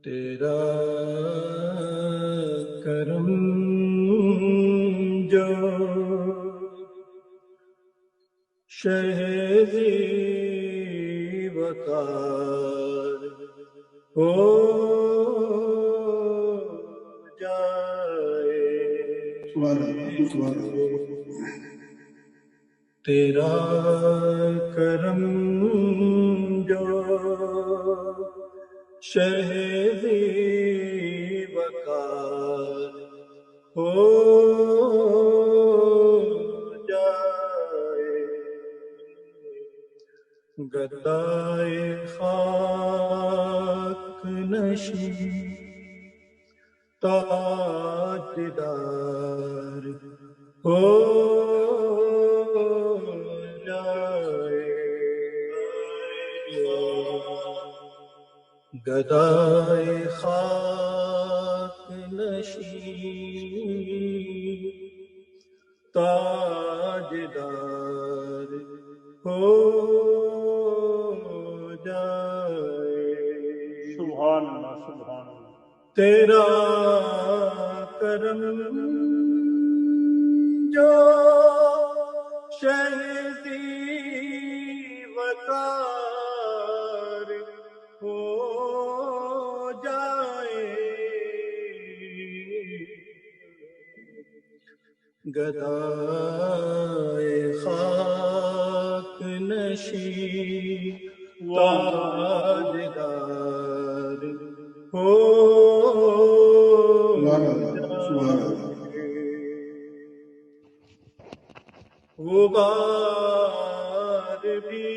تیرا کرم جو شہزی وقار ہو جائے، تیرا کرم جو شہزی وقار ہو جائے، گدائے خاک نشین تاجدار ہو جائے، گدائے خاک نشین تاجدار ہو جائے۔ سبحان اللہ، سبحان اللہ۔ تیرا کرم جو شہزی وقار ہو جائے، گدائے خاک نشین تاجدار ہو غبار بھی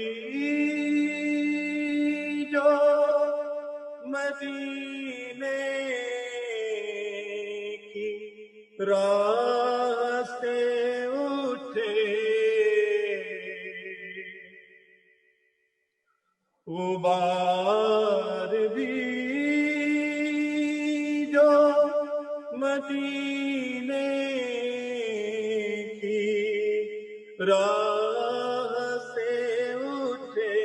جو مدینے کی راہ سے اٹھے، غبار بھی جو مدینے کی راہ سے اٹھے،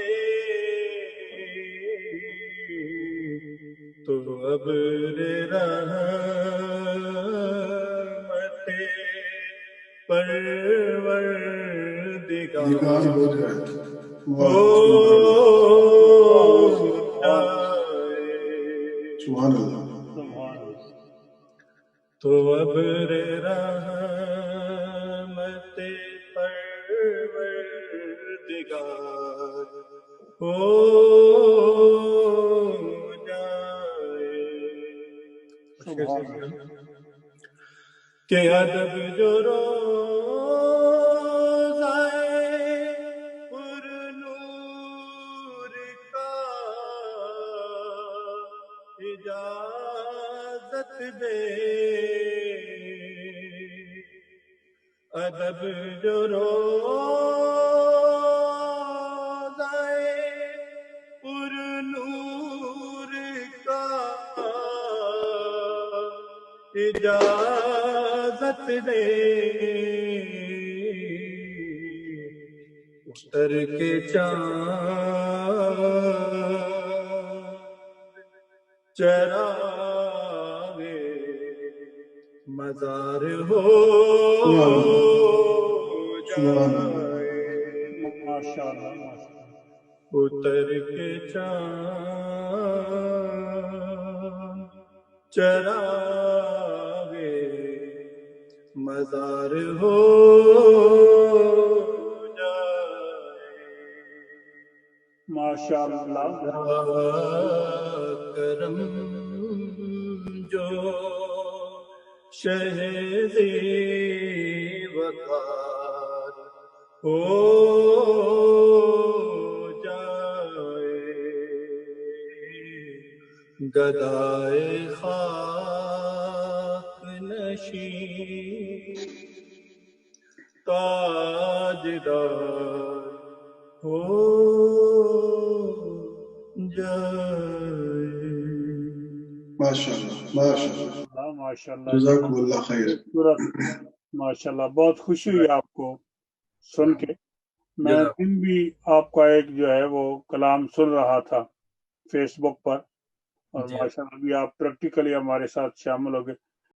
تو ابر رحمت پروردگار ہو تو ابر رحمت پروردگار ہو جائے، کہ ادب جو روزہ پر نور کا اجازت دے، ادب جو روزہ پر نور کا اجازت دے، اتر کے چاند چراغے مزار ہو جائے، اتر کے چاند چراغے مزار ہو جائے، ماشاءاللہ۔ کرم جو شہزی وقار ہو جائے، گدائے خاک نشین تاجدار ہو جائے۔ ماشاءاللہ ماشاءاللہ ماشاءاللہ، جزاکم اللہ خیر۔ ماشاءاللہ، بہت خوشی ہوئی آپ کو سن کے۔ میں دن بھی آپ کا ایک جو ہے وہ کلام سن رہا تھا فیس بک پر، اور جی ماشاءاللہ بھی آپ پریکٹیکلی ہمارے ساتھ شامل ہو گئے.